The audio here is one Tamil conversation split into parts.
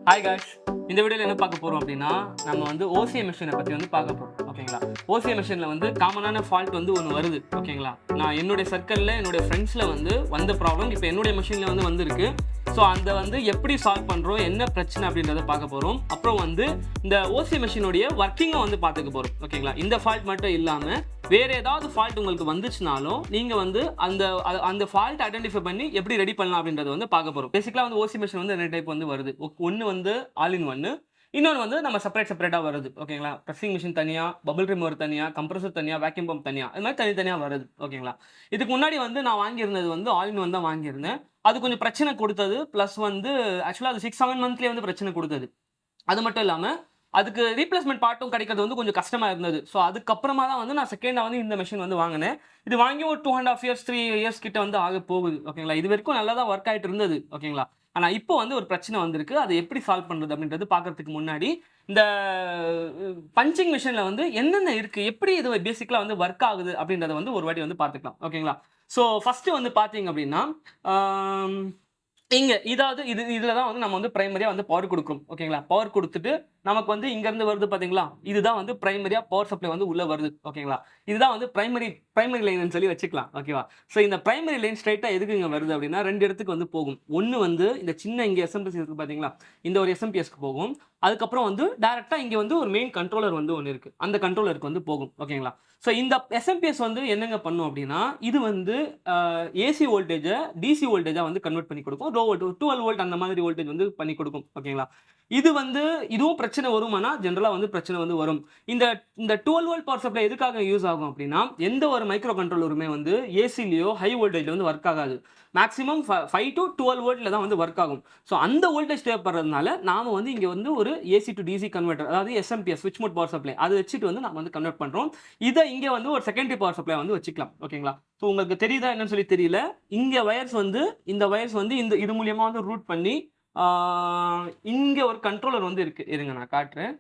ஹாய் காய்ஸ், இந்த வீடியோவில் என்ன பார்க்க போகிறோம் அப்படின்னா நம்ம வந்து ஓசிஏ மிஷினை பற்றி வந்து பார்க்க போகிறோம். ஓகேங்களா? ஓசிஏ மிஷினில் வந்து காமனான ஃபால்ட் வந்து ஒன்று வருது. ஓகேங்களா? நான் என்னுடைய சர்க்கிளில் என்னுடைய ஃப்ரெண்ட்ஸில் வந்து வந்த ப்ராப்ளம் இப்போ என்னுடைய மிஷினில் வந்து வந்திருக்கு. ஸோ அந்த வந்து எப்படி சால்வ் பண்ணுறோம், என்ன பிரச்சனை அப்படின்றத பார்க்க போகிறோம். அப்புறம் வந்து இந்த ஓசிஏ மிஷினுடைய ஒர்க்கிங்கை வந்து பார்த்துக்க போகிறோம். ஓகேங்களா? இந்த ஃபால்ட் மட்டும் இல்லாமல் வேறு ஏதாவது ஃபால்ட் உங்களுக்கு வந்துச்சுனாலும் நீங்கள் வந்து அந்த ஃபால்ட் ஐடென்டிஃபை பண்ணி எப்படி ரெடி பண்ணலாம் அப்படின்றத வந்து பார்க்க போகிறோம். பேசிக்கலாக வந்து ஓசி மிஷின் வந்து 2 டைப் வந்து வருது. ஒன்று வந்து ஆல் இன் ஒன்று, இன்னொன்று வந்து நம்ம செப்பரேட்டாக வருது. ஓகேங்களா? ப்ரெஸ்ஸிங் மிஷின் தனியாக, பபிள் ரிமூவர் தனியாக, கம்ப்ரஸர் தனியாக, வேக்யூம் பம்ப் தனியாக, அது மாதிரி தனித்தனியாக வருது. ஓகேங்களா? இதுக்கு முன்னாடி வந்து நான் வாங்கியிருந்தது வந்து ஆல் இன் ஒன் தான் வாங்கியிருந்தேன். அது கொஞ்சம் பிரச்சனை கொடுத்தது. ப்ளஸ் வந்து ஆக்சுவலாக அது 6-7 மந்த்லேயே வந்து பிரச்சனை கொடுத்தது. அது மட்டும் இல்லாமல் அதுக்கு ரீப்ளேஸ்மெண்ட் பார்ட்டும் கிடைக்கிறது வந்து கொஞ்சம் கஷ்டமாக இருந்தது. ஸோ அதுக்கப்புறமா தான் வந்து நான் செகண்டாக வந்து இந்த மிஷின் வந்து வாங்கினேன். இது வாங்கி ஒரு 2.5 இயர்ஸ் 3 இயர்ஸ் கிட்ட வந்து ஆக போகுது. ஓகேங்களா? இது வரைக்கும் நல்லா தான் ஒர்க் ஆகிட்டு இருந்தது. ஓகேங்களா? ஆனால் இப்போ வந்து ஒரு பிரச்சனை வந்திருக்கு. அதை எப்படி சால்வ் பண்ணுறது அப்படின்றது பார்க்கறதுக்கு முன்னாடி இந்த பஞ்சிங் மிஷினில் வந்து என்னென்ன இருக்குது, எப்படி இது பேசிக்கலாக வந்து ஒர்க் ஆகுது அப்படின்றத வந்து ஒரு வாட்டி வந்து பார்த்துக்கலாம். ஓகேங்களா? ஸோ ஃபஸ்ட்டு வந்து பார்த்தீங்க அப்படின்னா இதுல தான் வந்து நம்ம வந்து பிரைமரியா வந்து பவர் கொடுக்குறோம். ஓகேங்களா? பவர் கொடுத்துட்டு நமக்கு வந்து இங்க இருந்து வருது பாத்தீங்களா? இதுதான் வந்து பிரைமரியா பவர் சப்ளை வந்து உள்ள வருது. ஓகேங்களா? இதுதான் வந்து பிரைமரி லைன் சொல்லி வச்சுக்கலாம். ஓகேவா? சோ இந்த பிரைமரி லைன் ஸ்ட்ரைட்டா எதுக்கு இங்க வருது அப்படின்னா 2 இடத்துக்கு வந்து போகும். ஒன்னு வந்து இந்த சின்ன இங்க எஸ்எம்பிஎஸ் இருக்கு பாத்தீங்களா? இந்த ஒரு எஸ்எம்பிஎஸ்க்கு போகும். அதுக்கப்புறம் வந்து டைரக்டா இங்க வந்து ஒரு மெயின் கண்ட்ரோலர் வந்து ஒன்னு இருக்கு. அந்த கண்ட்ரோலருக்கு வந்து போகும். ஓகேங்களா? சோ இந்த எஸ்எம்பிஎஸ் வந்து என்னங்க பண்ணும் அப்படின்னா இது வந்து ஏசி வோல்டேஜ டிசி வோல்டேஜா வந்து கன்வெர்ட் பண்ணி கொடுக்கும். லோ வோல்ட் 12 வோல்ட் அந்த மாதிரி வோல்டேஜ் வந்து பண்ணி கொடுக்கும். ஓகேங்களா? இது வந்து இதுவும் பிரச்சனை வருமானா ஜெனரலா வந்து பிரச்சனை வந்து வரும். இந்த இந்த 12 வோல்ட் பவர் சப்ளை எதுக்காக யூஸ் ஆகும் அப்படின்னா எந்த ஒரு மைக்ரோ கண்ட்ரோலருமே வந்து ஏசிலயோ ஹை வோல்டேஜ்ல வந்து ஒர்க் ஆகாது. மேக்ஸிமம் 5 to 12 வோல்ட்ல தான் வந்து ஒர்க் ஆகும். ஸோ அந்த வோல்டேஜ் தேவைப்படுறதுனால நாம வந்து இங்க வந்து ஒரு ஏசி டு டிசி கன்வெர்ட்டர், அதாவது எஸ்எம்பிஎஸ் ஸ்விட்ச் மோட் பவர் சப்ளை அதை வச்சுட்டு வந்து நம்ம வந்து கன்வெர்ட் பண்றோம். இதை இங்க வந்து ஒரு செகண்டரி பவர் சப்ளை வந்து வச்சுக்கலாம். ஓகேங்களா? ஸோ உங்களுக்கு தெரியுதா என்னன்னு சொல்லி தெரியல. இங்க வயர்ஸ் வந்து இந்த வயர்ஸ் வந்து இந்த இது மூலியமா வந்து ரூட் பண்ணி இங்க ஒரு கண்ட்ரோலர் வந்து இருக்கு. இருங்க நான் காட்டுறேன்.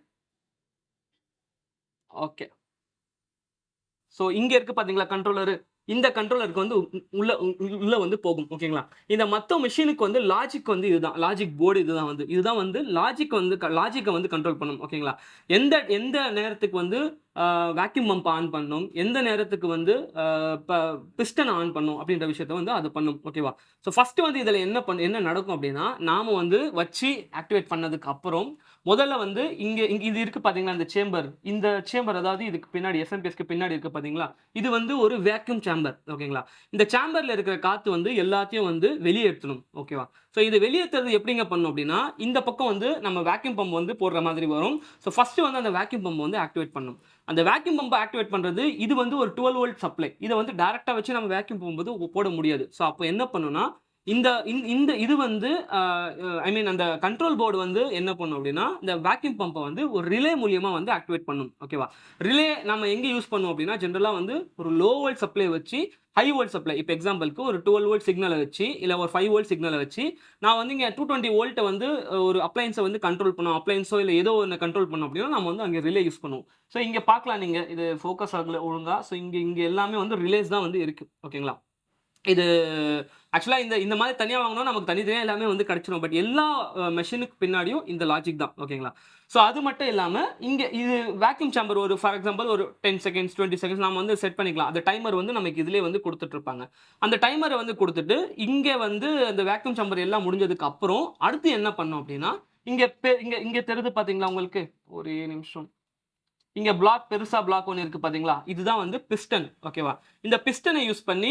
ஓகே. சோ இங்க இருக்கு பாத்தீங்களா கண்ட்ரோலரு. இந்த கண்ட்ரோலருக்கு வந்து உள்ள வந்து போகும். ஓகேங்களா? இந்த மத்த மெஷினுக்கு வந்து லாஜிக் வந்து இதுதான். லாஜிக் போர்டு இதுதான் வந்து லாஜிக்க வந்து கண்ட்ரோல் பண்ணும். ஓகேங்களா? எந்த எந்த நேரத்துக்கு வந்து வேக்யூம் பம்ப் ஆன் பண்ணும், எந்த நேரத்துக்கு வந்து பிஸ்டன் ஆன் பண்ணும் அப்படின்ற விஷயத்த வந்து அது பண்ணும். ஓகேவா? ஸோ ஃபர்ஸ்ட் வந்து இதுல என்ன நடக்கும் அப்படின்னா நாம வந்து வச்சு ஆக்டிவேட் பண்ணதுக்கு அப்புறம் முதல்ல வந்து இங்க இது இருக்கு பாத்தீங்களா இந்த சேம்பர் அதாவது இதுக்கு பின்னாடி எஸ்எம்பிஎஸ்க்கு பின்னாடி இருக்கு பாத்தீங்களா? இது வந்து ஒரு வேக்யூம் சேம்பர். ஓகேங்களா? இந்த சேம்பர்ல இருக்கிற காத்து வந்து எல்லாத்தையும் வந்து வெளியேற்றணும். ஓகேவா? சோ இது வெளியேற்றுறது எப்படிங்க பண்ணும் அப்படின்னா இந்த பக்கம் வந்து நம்ம வேக்யூம் பம்ப் வந்து போடுற மாதிரி வரும். சோ ஃபர்ஸ்ட் வந்து அந்த வேக்யூம் பம்ப் வந்து ஆக்டிவேட் பண்ணும். அந்த வேக்யூம் பம்ப் ஆக்டிவேட் பண்றது இது வந்து ஒரு 12 வோல்ட் சப்ளை. இத வந்து டைரக்ட்டா வச்சு நம்ம வேக்யூம் போடும்போது போட முடியாது. சோ அப்ப என்ன பண்ணும்னா இந்த இந்த இது வந்து ஐ மீன் அந்த கண்ட்ரோல் போர்டு வந்து என்ன பண்ணும் அப்படின்னா இந்த வேக்யூம் பம்பை வந்து ஒரு ரிலே மூலியமா வந்து ஆக்டிவேட் பண்ணும். ஓகேவா? ரிலே நம்ம எங்க யூஸ் பண்ணுவோம் அப்படின்னா ஜென்ரலா வந்து ஒரு லோ வோல்ட் சப்ளை வச்சு ஹை வோல்ட் சப்ளை இப்போ எக்ஸாம்பிளுக்கு ஒரு 12 வோல்ட் சிக்னலை வச்சு இல்ல ஒரு 5 வோல்ட் சிக்னலை வச்சு நான் வந்து இங்க 220 வோல்ட்டை வந்து ஒரு அப்ளையன்ஸை வந்து கண்ட்ரோல் பண்ணும், அப்ளையன்ஸோ இல்ல ஏதோ ஒன்று கண்ட்ரோல் பண்ணோம் அப்படின்னா நம்ம வந்து அங்கே ரிலே யூஸ் பண்ணுவோம். ஸோ இங்க பார்க்கலாம் நீங்க இது ஃபோக்கஸ் ஆகல ஒழுங்கா. ஸோ இங்க எல்லாமே வந்து ரிலேஸ் தான் வந்து இருக்கு. ஓகேங்களா? இது ஆக்சுவலா இந்த மாதிரி தனியா வாங்கணும் நமக்கு தனித்தனியா எல்லாமே வந்து கிடைச்சிரும். பட் எல்லா மெஷினுக்கு பின்னாடியும் இந்த லாஜிக் தான். ஓகேங்களா? சோ அது மட்டும் இல்லாம இங்க இது வேக்யூம் சேம்பர் ஒரு ஃபார் எக்ஸாம்பிள் ஒரு 10 செகண்ட்ஸ் 20 செகண்ட்ஸ் நாம வந்து செட் பண்ணிக்கலாம். அந்த டைமர் வந்து நமக்கு இதுலயே வந்து கொடுத்துட்டு இருப்பாங்க. அந்த டைமரை வந்து கொடுத்துட்டு இங்க வந்து அந்த வேக்யூம் சேம்பர் எல்லாம் முடிஞ்சதுக்கு அப்புறம் அடுத்து என்ன பண்ணும் அப்படின்னா இங்க இங்க இங்க தெரியுது பாத்தீங்களா உங்களுக்கு? ஒரே நிமிஷம். இங்க பெருசா பிளாக் ஒன்னு இருக்கு பாத்தீங்களா? இதுதான் வந்து பிஸ்டன். ஓகேவா? இந்த பிஸ்டனை யூஸ் பண்ணி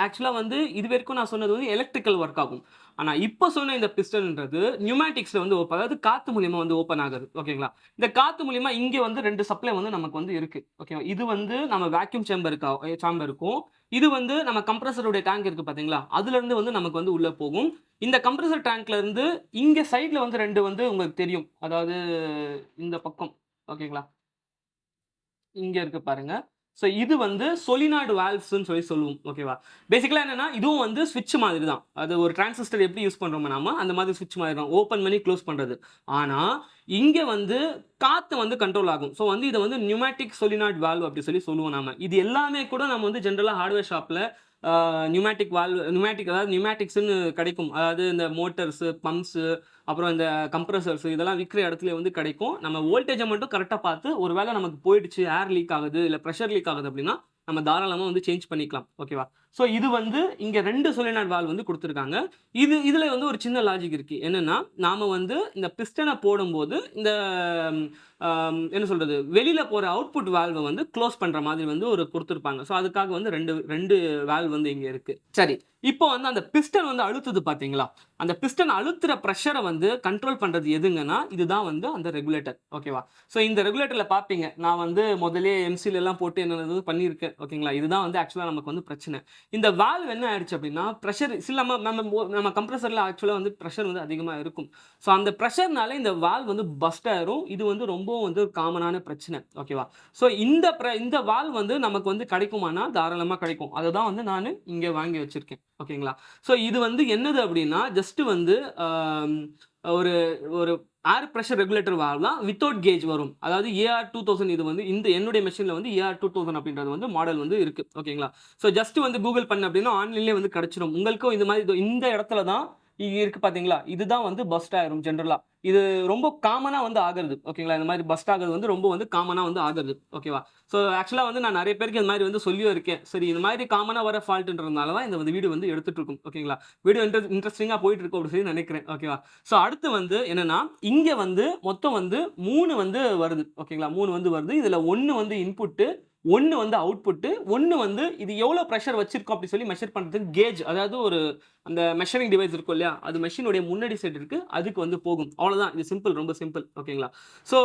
ஆக்சுவலா வந்து இதுவரைக்கும் நான் சொன்னது வந்து எலக்ட்ரிக்கல் ஒர்க் ஆகும். ஆனா இப்ப சொன்ன இந்த பிஸ்டன்ன்றது நியூமேட்டிக்ஸ்ல வந்து அதாவது காத்து மூலியமா வந்து ஓபன் ஆகுது. ஓகேங்களா? இந்த காத்து மூலியமா இங்க வந்து 2 சப்ளை வந்து நமக்கு வந்து இருக்கு. ஓகேவா? இது வந்து நம்ம வேக்யூம் சேம்பருக்கும் இது வந்து நம்ம கம்ப்ரஸருடைய டேங்க் இருக்கு பாத்தீங்களா? அதுல இருந்து வந்து நமக்கு வந்து உள்ள போகும். இந்த கம்ப்ரஸர் டேங்க்ல இருந்து இங்க சைடுல வந்து 2 வந்து உங்களுக்கு தெரியும். அதாவது இந்த பக்கம். ஓகேங்களா? இங்க இருக்கு பாருங்க. சோ இது வந்து சொலினாய்டு வால்வ்ஸ்ன்னு சொல்லுவோம். ஓகேவா? பேசிக்கலா என்னன்னா இதுவும் வந்து ஸ்விட்ச் மாதிரி தான். அது ஒரு டிரான்சிஸ்டர் எப்படி யூஸ் பண்றோமோ நாம அந்த மாதிரி ஸ்விட்ச் மாதிரி தான். ஓபன் பண்ணி க்ளோஸ் பண்றது. ஆனா இங்க வந்து காத்து வந்து கண்ட்ரோல் ஆகும். சோ வந்து இத வந்து நியூமேட்டிக் சொலினாய்டு வால்வ் அப்படி சொல்லுவோம் நாம. இது எல்லாமே கூட நம்ம வந்து ஜெனரலா ஹார்ட்வேர் ஷாப்ல நியூமேட்டிக் அதாவது நியூமேட்டிக்ஸ்ன்னு கிடைக்கும். அதாவது இந்த மோட்டர்ஸு, பம்ப்ஸு, அப்புறம் இந்த கம்ப்ரசர்ஸ் இதெல்லாம் விக்கிற இடத்துல வந்து கிடைக்கும். நம்ம வோல்டேஜ மட்டும் கரெக்ட்டா பார்த்து, ஒரு வேள நமக்கு போயிடுச்சு, ஏர் லீக் ஆகுது, இல்ல பிரஷர் லீக் ஆகுது அப்படின்னா, நம்ம தாராளமா வந்து சேஞ்ச் பண்ணிக்கலாம். ஓகேவா? ஸோ இது வந்து இங்க 2 சொலினாய்டு வால்வ் வந்து குடுத்துருக்காங்க. இதுல வந்து ஒரு சின்ன லாஜிக் இருக்கு. என்னன்னா, நாம வந்து இந்த பிஸ்டன போடும்போது, இந்த என்ன சொல்றது? வெளியில போற அவுட்புட் வால்வ வந்து குளோஸ் பண்ற மாதிரி வந்து ஒரு குடுத்திருப்பாங்க. ஸோ அதுக்காக வந்து 2 வால்வ் வந்து இங்க இருக்கு. சரி. இப்போ வந்து அந்த பிஸ்டன் வந்து அழுத்துது பார்த்தீங்களா? அந்த பிஸ்டன் அழுத்துற பிரஷர வந்து கண்ட்ரோல் பண்றது எதுங்கன்னா, இதுதான் வந்து அந்த ரெகுலேட்டர். ஓகேவா? ஸோ இந்த ரெகுலேட்டர்ல பார்ப்பீங்க. நான் வந்து முதல்லயே எம்சிலலாம் போட்டு என்னென்னது பண்ணியிருக்கேன். ஓகேங்களா? இதுதான் வந்து ஆக்சுவலா நமக்கு வந்து பிரச்சனை. இந்த வால்வ் என்ன ஆயிடுச்சு அப்படின்னா, பிரஷர் சில நம்ம கம்ப்ரசர்ல ஆக்சுவலா வந்து பிரஷர் வந்து அதிகமா இருக்கும். ஸோ அந்த பிரஷர்னால இந்த வால்வ் வந்து பர்ஸ்ட் ஆயிரும். இது வந்து ரொம்பவும் வந்து காமனான பிரச்சனை. ஓகேவா? ஸோ இந்த வால்வ் வந்து நமக்கு வந்து கிடைக்குமானா, தாராளமா கிடைக்கும். அததான் வந்து நானு இங்க வாங்கி வச்சிருக்கேன். ஓகேங்களா? ஸோ இது வந்து என்னது அப்படின்னா, ஜஸ்ட் வந்து ஆம் ஒரு ஒரு ஏர் பிரஷர் ரெகுலேட்டர் வால்வ் தான் வித்தவுட் கேஜ் வரும். அதாவது ஏஆர் 2000 இது வந்து இந்த என்னுடைய மெஷின்ல வந்து ஏஆர் 2000 அப்படின்றது வந்து மாடல் வந்து இருக்கு. ஓகேங்களா? ஸோ ஜஸ்ட் வந்து கூகுள் பண்ண அப்படின்னா ஆன்லைன்லயே வந்து கிடைச்சிரும். உங்களுக்கும் இந்த மாதிரி இந்த இடத்துல தான் இருக்கு பார்த்தீங்களா? இதுதான் வந்து பர்ஸ்ட் ஆயிரும் ஜெனரலா. இது ரொம்ப காமனா வந்து ஆகுறது. ஓகேங்களா? இந்த மாதிரி பர்ஸ்ட் ஆகுறது வந்து ரொம்ப வந்து காமனா வந்து ஆகுறது. ஓகேவா? ஸோ ஆக்சுவலா வந்து நான் நெறைய பேருக்கு இந்த மாதிரி வந்து சொல்லியும் இருக்கேன். சரி இது மாதிரி காமனா வர ஃபால்ட்ன்றதுனால தான் இந்த வீடியோ வந்து எடுத்துட்டு இருக்கோம். ஓகேங்களா? வீடியோ இன்ட்ரஸ்டிங்கா போயிட்டு இருக்கும் அப்படின்னு சொல்லி நினைக்கிறேன். ஓகேவா? ஸோ அடுத்து வந்து என்னன்னா, இங்க வந்து மொத்தம் வந்து 3 வந்து வருது. ஓகேங்களா? 3 வந்து வருது. இதுல 1 வந்து இன்புட்டு, 1 வந்து அவுட்புட்டு, 1 வந்து இது எவ்வளோ பிரஷர் வச்சிருக்கோம் அப்படி சொல்லி மெஷர் பண்றதுக்கு கேஜ். அதாவது ஒரு அந்த மெஷரிங் டிவைஸ் இருக்கும் இல்லையா? அது மெஷினுடைய முன்னாடி சைடு இருக்கு. அதுக்கு வந்து போகும். அவ்வளோதான். இது சிம்பிள். ரொம்ப சிம்பிள். ஓகேங்களா? ஸோ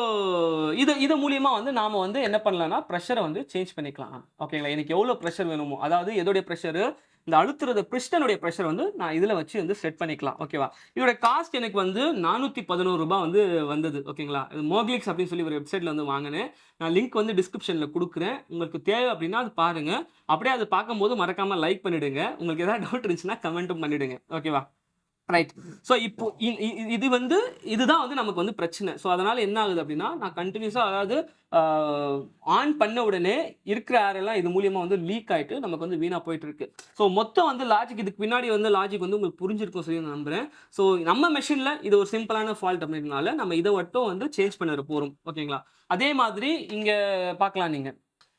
இது மூலியமா வந்து நாம வந்து என்ன பண்ணலாம்னா, பிரஷர வந்து சேஞ்ச் பண்ணிக்கலாம். ஓகேங்களா? எனக்கு எவ்வளோ பிரஷர் வேணுமோ, அதாவது எதோடைய பிரஷரு? இந்த அழுத்துறது பிஸ்டனுடைய பிரஷர் வந்து நான் இதுல வச்சு வந்து செட் பண்ணிக்கலாம். ஓகேவா? இதோட காஸ்ட் எனக்கு வந்து ரூ. 411 வந்து வந்தது. ஓகேங்களா? இது மோக்லிக்ஸ் அப்படின்னு சொல்லி ஒரு வெப்சைட்ல வந்து வாங்குனேன். நான் லிங்க் வந்து டிஸ்கிரிப்ஷன்ல குடுக்குறேன். உங்களுக்கு தேவை அப்படின்னா அது பாருங்க. அப்படியே அது பார்க்கும்போது மறக்காம லைக் பண்ணிடுங்க. உங்களுக்கு ஏதாவது டவுட் இருந்துச்சுன்னா கமெண்ட்டும் பண்ணிடுங்க. ஓகேவா? ரைட். ஸோ இப்போ இ இ இது வந்து இதுதான் வந்து நமக்கு வந்து பிரச்சனை. ஸோ அதனால என்ன ஆகுது அப்டின்னா, நான் கன்டினியூஸா அதாவது ஆ ஆன் பண்ண உடனே இருக்கிற ஏர் எல்லாம் இது மூலியமா வந்து லீக் ஆயிட்டு நமக்கு வந்து வீணா போயிட்டு இருக்கு. ஸோ மொத்தம் வந்து லாஜிக் இதுக்கு பின்னாடி வந்து லாஜிக் வந்து உங்களுக்கு புரிஞ்சிருக்கும் சொல்லி நான் நம்புறேன். ஸோ நம்ம மெஷின்ல இது ஒரு சிம்பிளான ஃபால்ட் அப்டின்றனால நம்ம இத மட்டும் வந்து சேஞ்ச் பண்ண போறோம். ஓகேங்களா? அதே மாதிரி இங்க பார்க்கலாம் நீங்க.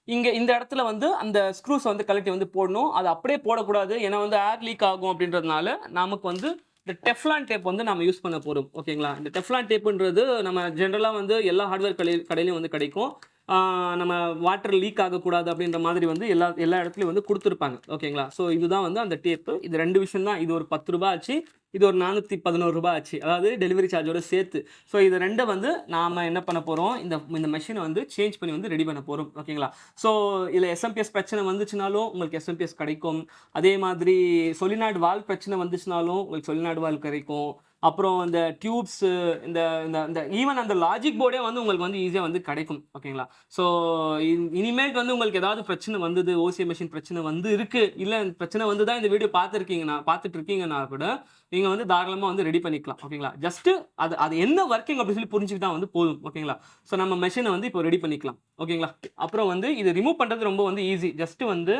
இங்க இந்த இடத்துல வந்து அந்த ஸ்க்ரூஸ வந்து கழட்டி வந்து போடணும். அது அப்படியே போடக்கூடாது. ஏன்னா வந்து ஏர் லீக் ஆகும் அப்படின்றதுனால, நமக்கு வந்து இந்த டெஃப்லான் டேப் வந்து நம்ம யூஸ் பண்ண போறோம். ஓகேங்களா? இந்த டெஃப்லான் டேப்ன்றது நம்ம ஜெனரலா வந்து எல்லா ஹார்ட்வேர் கடையிலயும் வந்து கிடைக்கும். ஆ நம்ம வாட்டர் லீக் ஆகக்கூடாது அப்படின்ற மாதிரி வந்து எல்லா எல்லா இடத்துலயும் வந்து குடுத்துருப்பாங்க. ஓகேங்களா? ஸோ இதுதான் வந்து அந்த டேப்பு. இது 2 விஷயம் தான். இது ஒரு ரூ. 10 ஆச்சு. இது ஒரு ரூ. 411 ஆச்சு. அதாவது டெலிவரி சார்ஜோட சேர்த்து. ஸோ இது 2 வந்து நாம என்ன பண்ண போறோம், இந்த இந்த மெஷின வந்து சேஞ்ச் பண்ணி வந்து ரெடி பண்ண போறோம். ஓகேங்களா? ஸோ இதுல எஸ்எம்பிஎஸ் பிரச்சனை வந்துச்சுனாலும் உங்களுக்கு எஸ்எம்பிஎஸ் கிடைக்கும். அதே மாதிரி சொலினாய்டு வால்வ் பிரச்சனை வந்துச்சுனாலும் உங்களுக்கு சொலினாய்டு வால்வ் கிடைக்கும். அப்புறம் இந்த டியூப்ஸு இந்த இந்த இந்த ஈவன் அந்த லாஜிக் போர்டே வந்து உங்களுக்கு வந்து ஈஸியா வந்து கிடைக்கும். ஓகேங்களா? ஸோ இனிமேல்ட்டு வந்து உங்களுக்கு ஏதாவது பிரச்சனை வந்தது, ஓசிஏ மெஷின் பிரச்சனை வந்து இருக்கு. இல்ல பிரச்சனை வந்து தான் இந்த வீடியோ பார்த்துட்டு இருக்கீங்கன்னா கூட, நீங்க வந்து தாராளமா வந்து ரெடி பண்ணிக்கலாம். ஓகேங்களா? ஜஸ்ட் அது அது என்ன வொர்க்கிங் அப்படின்னு சொல்லி புரிஞ்சுக்கிட்டா வந்து போதும். ஓகேங்களா? ஸோ நம்ம மெஷின வந்து இப்போ ரெடி பண்ணிக்கலாம். ஓகேங்களா? அப்புறம் வந்து இத ரிமூவ் பண்றது ரொம்ப வந்து ஈஸி. ஜஸ்ட் வந்து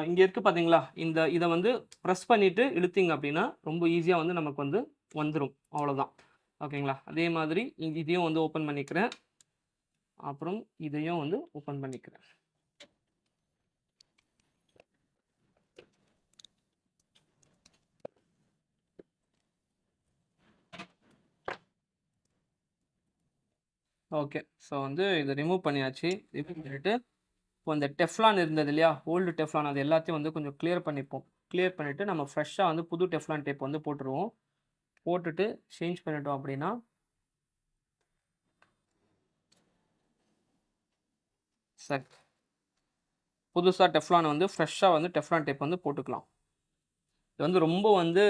இங்க இருக்கு பார்த்தீங்களா? இத வந்து பிரஸ் பண்ணிட்டு இழுத்தீங்க அப்படின்னா, ரொம்ப ஈஸியா வந்து நமக்கு வந்து வந்துரும். அவ்வளோதான். ஓகேங்களா? அதே மாதிரி இதையும் வந்து ஓப்பன் பண்ணிக்கிறேன். அப்புறம் இதையும் வந்து ஓப்பன் பண்ணிக்கிறேன். ஓகே. ஸோ வந்து இத ரிமூவ் பண்ணியாச்சு. ரிமூவ் பண்ணிட்டு, இப்போ இந்த டெஃப்லான் இருந்தது இல்லையா? ஓல்டு டெஃப்லான் அது எல்லாத்தையும் வந்து கொஞ்சம் கிளியர் பண்ணிப்போம். கிளியர் பண்ணிட்டு நம்ம ஃப்ரெஷ்ஷா வந்து புது டெஃப்லான் டேப் வந்து போட்டுருவோம். போட்டுட்டு சேஞ்ச் பண்ணிட்டோம் அப்படின்னா, சரி. புதுசா டெஃப்லான் வந்து ஃப்ரெஷ்ஷா வந்து டெஃப்லான் டேப் வந்து போட்டுக்கலாம். இது வந்து ரொம்ப வந்து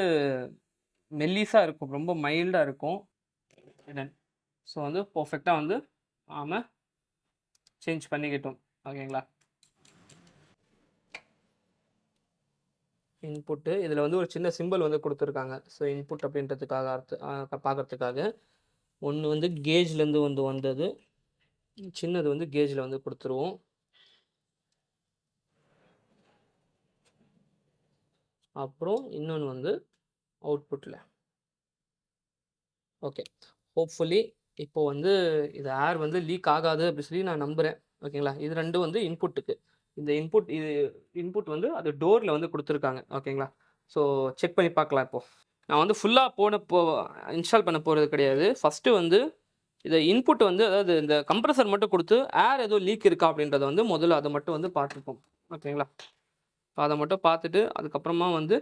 மெல்லிசா இருக்கும். ரொம்ப மைல்டா இருக்கும். டன். ஸோ வந்து பெர்ஃபெக்ட்டா வந்து நாம சேஞ்ச் பண்ணிக்கிட்டோம். ஓகேங்களா? இன்புட்டு இதில வந்து ஒரு சின்ன சிம்பல் வந்து குடுத்துருக்காங்க. ஸோ இன்புட் அப்படின்றதுக்காக பார்க்கறதுக்காக. ஒண்ணு வந்து கேஜ்லேருந்து வந்து வந்தது. சின்னது வந்து கேஜ்ல வந்து குடுத்துருவோம். அப்புறம் இன்னொன்று வந்து அவுட்புட்டில். ஓகே. ஹோப்ஃபுல்லி இப்போ வந்து இது ஏர் வந்து லீக் ஆகாது அப்படி சொல்லி நான் நம்புறேன். ஓகேங்களா? இது 2ம் வந்து இன்புட்டுக்கு. இந்த இன்புட் வந்து அது டோர்ல வந்து குடுத்துருக்காங்க. ஓகேங்களா? ஸோ செக் பண்ணி பார்க்கலாம் இப்போ. நான் வந்து ஃபுல்லா இன்ஸ்டால் பண்ண போறது கிடையாது. ஃபர்ஸ்ட்டு வந்து இத இன்புட் வந்து அதாவது இந்த கம்ப்ரசர் மட்டும் குடுத்து ஏர் எதுவும் லீக் இருக்கா அப்படின்றத வந்து முதல்ல அத மட்டும் வந்து பார்த்துப்போம். ஓகேங்களா? அத மட்டும் பார்த்துட்டு அதுக்கப்புறமா வந்து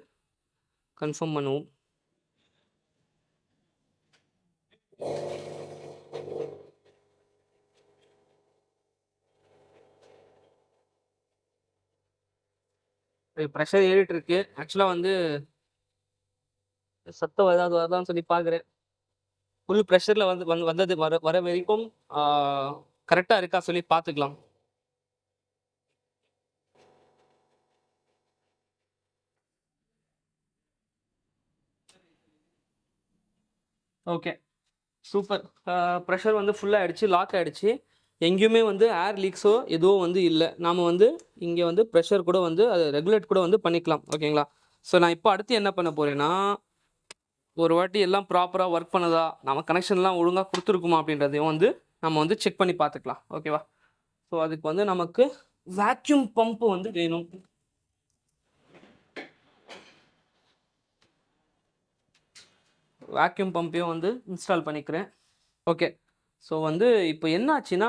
கன்ஃபார்ம் பண்ணுவோம். பிரஷர் ஏறிட்டு இருக்கு. ஆக்சுவலா வந்து சத்தம் ஏதாவது வருதான்னு சொல்லி பார்க்குறேன். ஃபுல் பிரஷர்ல வந்தது வர வர வரைக்கும் ஆ கரெக்ட்டா இருக்கா சொல்லி பார்த்துக்கலாம். ஓகே. சூப்பர். பிரஷர் வந்து ஃபுல்லா ஆயிடுச்சு. லாக் ஆயிடுச்சு. எங்கேயுமே வந்து ஏர் லீக்ஸோ எதுவும் வந்து இல்ல. நாம வந்து இங்க வந்து பிரஷர் கூட வந்து அத ரெகுலேட் கூட வந்து பண்ணிக்கலாம். ஓகேங்களா? ஸோ நான் இப்போ அடுத்து என்ன பண்ண போறேன்னா, ஒரு வாட்டி எல்லாம் ப்ராப்பரா ஒர்க் பண்ணுதா? நம்ம கனெக்ஷன்லாம் ஒழுங்கா குடுத்துருக்குமா? அப்படின்றதையும் வந்து நம்ம வந்து செக் பண்ணி பார்த்துக்கலாம். ஓகேவா? ஸோ அதுக்கு வந்து நமக்கு வேக்யூம் பம்ப் வந்து வேணும். வேக்யூம் பம்பையும் வந்து இன்ஸ்டால் பண்ணிக்கிறேன். ஓகே. ஸோ வந்து இப்போ என்ன ஆச்சுன்னா,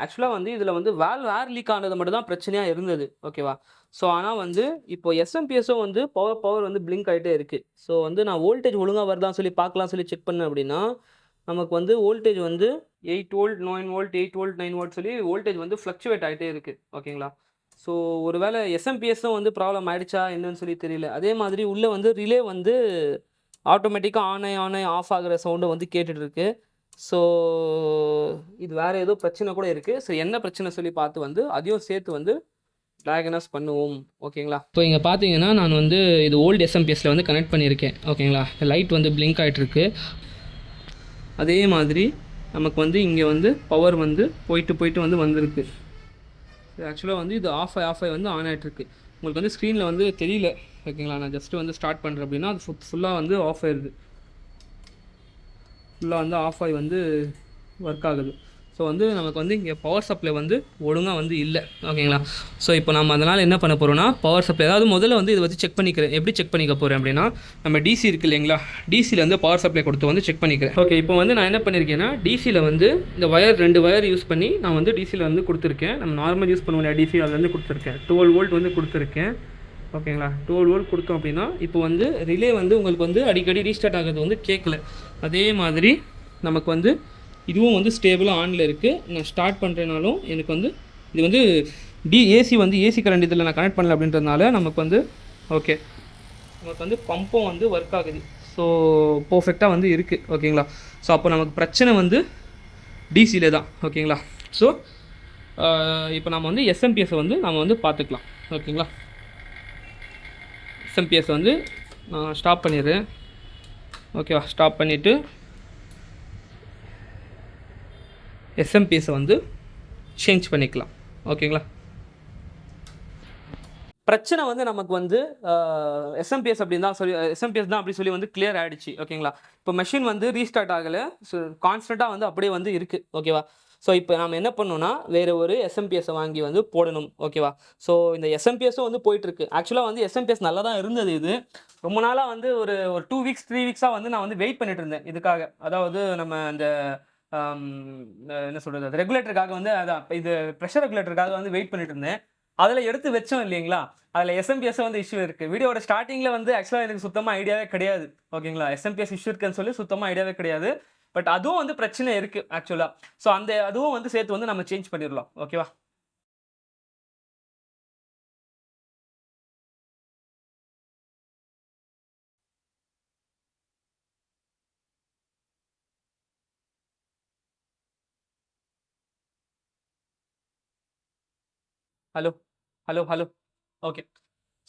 ஆக்சுவலா வந்து இதில வந்து ஏர் லீக் ஆனது மட்டும் தான் பிரச்சனையா இருந்தது. ஓகேவா? ஸோ ஆனா வந்து இப்போ எஸ்எம்பிஎஸும் வந்து பவர் வந்து பிளிங்க் ஆயிட்டே இருக்கு. ஸோ வந்து நான் வோல்டேஜ் ஒழுங்கா வருதான்னு சொல்லி பார்க்கலாம்னு சொல்லி செக் பண்ணேன் அப்படின்னா, நமக்கு வந்து வோல்டேஜ் வந்து 8 வோல்ட், 9 வோல்ட், 8 வோல்ட், 9 வோல்ட் சொல்லி வோல்டேஜ் வந்து ஃப்ளக்சுவேட் ஆயிட்டே இருக்கு. ஓகேங்களா? ஸோ ஒருவேள எஸ்எம்பிஎஸும் வந்து ப்ராப்ளம் ஆயிடுச்சா என்னன்னு சொல்லி தெரியல. அதே மாதிரி உள்ள வந்து ரிலே வந்து ஆட்டோமேட்டிக்கா ஆன் ஆயி ஆஃப் ஆகுற சவுண்ட் வந்து கேட்டுட்டு இருக்கு. ஸோ இது வேற ஏதோ பிரச்சனை கூட இருக்கு. ஸோ என்ன பிரச்சனை சொல்லி பார்த்து வந்து அதையும் சேர்த்து வந்து டயக்னாஸ் பண்ணுவோம். ஓகேங்களா? இப்போ இங்க பார்த்தீங்கன்னா, நான் வந்து இது ஓல்டு எஸ்எம்பிஎஸ்ல வந்து கனெக்ட் பண்ணியிருக்கேன். ஓகேங்களா? லைட் வந்து பிளிங்க் ஆயிட்டு இருக்கு. அதே மாதிரி நமக்கு வந்து இங்க வந்து பவர் வந்து போயிட்டு வந்து வந்திருக்கு. ஆக்சுவலா வந்து இது ஆஃப் ஆயி வந்து ஆன் ஆயிட்டு இருக்கு. உங்களுக்கு வந்து ஸ்க்ரீன்ல வந்து தெரியல. ஓகேங்களா? நான் ஜஸ்ட் வந்து ஸ்டார்ட் பண்றேன் அப்படின்னா, அது ஃபுல்லா வந்து ஆஃப் ஆயிருது. ஃபுல்லாக வந்து ஆஃப் ஆகி வந்து ஒர்க் ஆகுது. ஸோ வந்து நமக்கு வந்து இங்கே பவர் சப்ளை வந்து ஒழுங்காக வந்து இல்லை. ஓகேங்களா? ஸோ இப்போ நம்ம அதனால் என்ன பண்ண போகிறோம்னா, பவர் சப்ளை அதாவது முதல்ல வந்து இதை வச்சு செக் பண்ணிக்கிறேன். எப்படி செக் பண்ணிக்க போகிறேன் அப்படின்னா, நம்ம டிசி இருக்குது இல்லைங்களா? டிசியில் வந்து பவர் சப்ளை கொடுத்து வந்து செக் பண்ணிக்கிறேன். ஓகே. இப்போ வந்து நான் என்ன பண்ணியிருக்கேன்னா, டிசியில் வந்து இந்த 2 வயர் யூஸ் பண்ணி நான் வந்து டிசியில் வந்து கொடுத்துருக்கேன். நம்ம நார்மல் யூஸ் பண்ணுவோம் டிசி அதில் வந்து கொடுத்துருக்கேன். 12 வோல்ட் வந்து கொடுத்துருக்கேன். ஓகேங்களா? 12 வோல்ட் கொடுத்தோம் அப்படின்னா, இப்போ வந்து ரிலே வந்து உங்களுக்கு வந்து அடிக்கடி ரீஸ்டார்ட் ஆகிறது வந்து கேட்கல. அதே மாதிரி நமக்கு வந்து இதுவும் வந்து ஸ்டேபிளாக ஆனில் இருக்குது. நான் ஸ்டார்ட் பண்ணுறேனாலும் எனக்கு வந்து இது வந்து ஏசி கரண்ட் இதில் நான் கனெக்ட் பண்ணல அப்படின்றதுனால நமக்கு வந்து ஓகே நமக்கு வந்து பம்பும் வந்து ஒர்க் ஆகுது. ஸோ பர்ஃபெக்டாக வந்து இருக்குது. ஓகேங்களா? ஸோ அப்போ நமக்கு பிரச்சனை வந்து டிசியில் தான். ஓகேங்களா? ஸோ இப்போ நம்ம வந்து எஸ்எம்பிஎஸை வந்து நம்ம வந்து பார்த்துக்கலாம். ஓகேங்களா? எஸ்எம்பிஎஸ் வந்து நான் ஸ்டாப் பண்ணிடுறேன். ஓகேவா? ஸ்டாப் பண்ணிவிட்டு எஸ்எம்பிஎஸை வந்து சேஞ்ச் பண்ணிக்கலாம். ஓகேங்களா? பிரச்சனை வந்து நமக்கு வந்து எஸ்எம்பிஎஸ் அப்படின்னு தான் சொல்லி எஸ்எம்பிஎஸ் தான் அப்படி சொல்லி வந்து கிளியர் ஆயிடுச்சு. ஓகேங்களா? இப்போ மெஷின் வந்து ரீஸ்டார்ட் ஆகலை. ஸோ கான்ஸ்டண்ட்டாக வந்து அப்படியே வந்து இருக்குது. ஓகேவா? ஸோ இப்போ நம்ம என்ன பண்ணணும்னா வேறு ஒரு எஸ்எம்பிஎஸை வாங்கி வந்து போடணும். ஓகேவா? ஸோ இந்த எஸ்எம்பிஎஸும் வந்து போயிட்டுருக்கு. ஆக்சுவலாக வந்து எஸ்எம்பிஎஸ் நல்லா தான் இருந்தது இது. ரொம்ப நாளாக வந்து ஒரு 2 வீக்ஸ் 3 வீக்ஸாக வந்து நான் வந்து வெயிட் பண்ணிட்டு இருந்தேன் இதுக்காக. அதாவது நம்ம அந்த என்ன சொல்கிறது அது ரெகுலேட்டருக்காக வந்து அதான் இது ப்ரெஷர் ரெகுலேட்டருக்காக வந்து வெயிட் பண்ணிட்டு இருந்தேன். அதில் எடுத்து வச்சோம் இல்லைங்களா? அதில் எஸ்எம்பிஎஸ் வந்து இஷ்யூ இருக்குது. வீடியோட ஸ்டார்டிங்கில் வந்து ஆக்சுவலாக எனக்கு சுத்தமாக ஐடியாவே கிடையாது. ஓகேங்களா? எஸ்எம்பிஎஸ் இஷ்யூ இருக்குன்னு சொல்லி சுத்தமாக ஐடியாவே கிடையாது. பட் அதுவும் வந்து பிரச்சனை இருக்குது ஆக்சுவலாக. ஸோ அந்த அதுவும் வந்து சேர்த்து வந்து நம்ம சேஞ்ச் பண்ணிடலாம். ஓகேவா? Hello hello hello. Okay.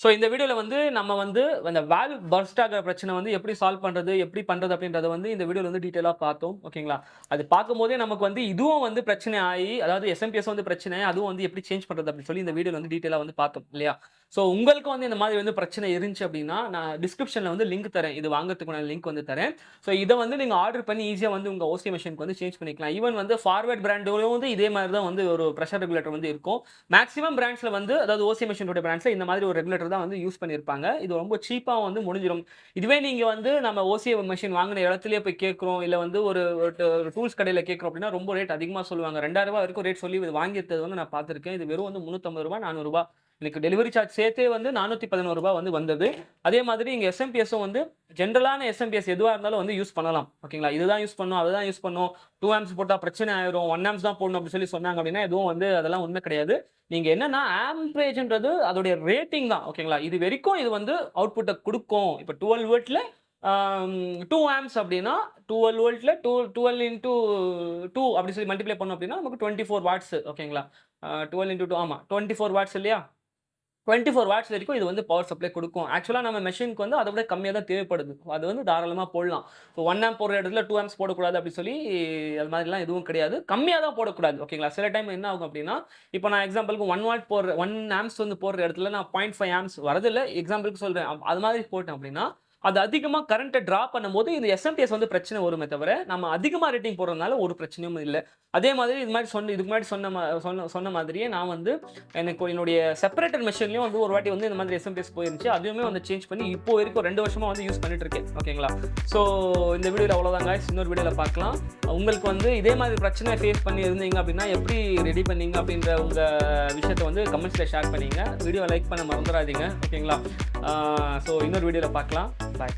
So இந்த வீடியோல வந்து நம்ம வந்து அந்த வால்வ் பர்ஸ்ட் ஆகுற பிரச்சனை வந்து எப்படி சால்வ் பண்றது, எப்படி பண்றது அப்படின்றத வந்து இந்த வீடியோல வந்து டீட்டெயிலா பார்த்தோம். ஓகேங்களா? அது பார்க்கும்போதே நமக்கு வந்து இதுவும் வந்து பிரச்சனை ஆயி, அதாவது எஸ்எம்பிஎஸ் வந்து பிரச்சனை, அதுவும் வந்து எப்படி சேஞ்ச் பண்றது அப்படின்னு சொல்லி இந்த வீடியோல வந்து டீட்டெயிலா வந்து பார்த்தோம் இல்லையா? ஸோ உங்களுக்கும் வந்து இந்த மாதிரி வந்து பிரச்சனை இருந்துச்சு அப்படின்னா, நான் டிஸ்கிரிப்ஷன்ல வந்து லிங்க் தரேன். இது வாங்குறதுக்கான லிங்க் வந்து தரேன். ஸோ இத வந்து நீங்க ஆர்டர் பண்ணி ஈஸியா வந்து உங்க ஓசி மெஷினுக்கு வந்து சேஞ்ச் பண்ணிக்கலாம். ஈவன் வந்து ஃபார்வர்ட் பிராண்ட்லயும் வந்து இதே மாதிரி தான் வந்து ஒரு பிரஷர் ரெகுலேட்டர் வந்து இருக்கும். மேக்ஸிமம் பிராண்ட்ஸ்ல வந்து அதாவது ஓசி மெஷினோட பிராண்ட்ஸ்ல இந்த மாதிரி ஒரு ரெகுலேட்டர் தான் வந்து யூஸ் பண்ணியிருப்பாங்க. இது ரொம்ப சீப்பா வந்து முடிஞ்சிரும். இதுவே நீங்க வந்து நம்ம ஓசி மெஷின் வாங்குன இடத்திலேயே போய் கேட்கிறோம், இல்ல வந்து ஒரு ஒரு டூல்ஸ் கடையில கேட்கிறோம் அப்படின்னா ரொம்ப ரேட் அதிகமா சொல்லுவாங்க. ரூ. 2000 வரைக்கும் ரேட் சொல்லி இது வாங்கியிருக்கிறது வந்து நான் பார்த்திருக்கேன். இது வெறும் வந்து ரூ. 350 ரூ. 400 எனக்கு டெலிவரி சார்ஜ் சேர்த்தே வந்து ரூ. 411 வந்து வந்தது. அதே மாதிரி இங்க எஸ்எம்பிஎஸும் வந்து ஜெனரலான எஸ்எம்பிஎஸ் எதுவா இருந்தாலும் வந்து யூஸ் பண்ணலாம். ஓகேங்களா? இதுதான் யூஸ் பண்ணணும், அதுதான் யூஸ் பண்ணணும். 2 ஆம்ப்ஸ் போட்டா பிரச்சனை ஆயிரும். 1 ஆம்ப்ஸ் தான் போடணும் அப்படி சொல்லி சொன்னாங்க அப்படின்னா, எதுவும் வந்து அதெல்லாம் உண்மை கிடையாது. நீங்க என்னன்னா ஆம்பரேஜ்ன்றது அதோடைய ரேட்டிங் தான். ஓகேங்களா? இது வரைக்கும் இது வந்து அவுட்புட்ட குடுக்கும். இப்ப 12 வோல்ட்ல 2 ஆம்ப்ஸ் அப்படின்னா 12 வோல்ட்ல 12 இன்டூ 2 அப்படி சொல்லி மல்டிப்ளை பண்ணோம் அப்படின்னா நமக்கு 24 வாட்ஸ். ஓகேங்களா? 12 இன்டூ 2 ஆமா 24 வாட்ஸ் இல்லையா? 24 வாட்ஸ் வரைக்கும் இது வந்து பவர் சப்ளை குடுக்கும். ஆக்சுவலா நம்ம மெஷினுக்கு வந்து அத விட கம்மியா தான் தேவைப்படுது. அது வந்து தாராளமா போடலாம். இப்போ 1 ஆம்ப் போடுற இடத்துல 2 ஆம்ப்ஸ் போடக்கூடாது அப்படி சொல்லி அது மாதிரிலாம் எதுவும் கிடையாது. கம்மியா தான் போடக்கூடாது. ஓகேங்களா? சில டைம் என்ன ஆகும் அப்படின்னா, இப்போ நான் எக்ஸாம்பிளுக்கு 1 வாட் போடுற 1 ஆம்ப்ஸ் வந்து போடுற இடத்துல நான் 0.5 ஆம்ப்ஸ் வரதில்ல. எக்ஸாம்பிளுக்கு சொல்றேன். அது மாதிரி போட்டேன் அப்படின்னா, அது அதிகமா கரண்ட்ட டிரா பண்ணும்போது இந்த எஸ்எம்பிஎஸ் வந்து பிரச்சனை வருமே தவிர, நம்ம அதிகமா ரேட்டிங் போடுறதுனால ஒரு பிரச்சனையும் இல்ல. அதே மாதிரி இது மாரி இதுக்கு முன்னாடி சொன்ன மாதிரியே நான் வந்து எனக்கு என்னுடைய செப்பரேட்டர் மெஷின்லயும் வந்து ஒரு வாட்டி வந்து இந்த மாதிரி எஸ்எம்பிஎஸ் போயிருந்துச்சு. அதுவுமே வந்து சேஞ்ச் பண்ணி இப்போ வரைக்கும் 2 வருஷமா வந்து யூஸ் பண்ணிட்டு இருக்கேன். ஓகேங்களா? ஸோ இந்த வீடியோல அவ்வளோதான் காய்ஸ். இன்னொரு வீடியோல பார்க்கலாம். உங்களுக்கு வந்து இதே மாதிரி பிரச்சனை ஃபேஸ் பண்ணி இருந்தீங்க அப்படின்னா, எப்படி ரெடி பண்ணீங்க அப்படின்ற உங்க விஷயத்த வந்து கமெண்ட்ஸ்ல ஷேர் பண்ணீங்க. வீடியோவை லைக் பண்ண மறந்துடாதீங்க. ஓகேங்களா? ஸோ இன்னொரு வீடியோல பார்க்கலாம். பாய்.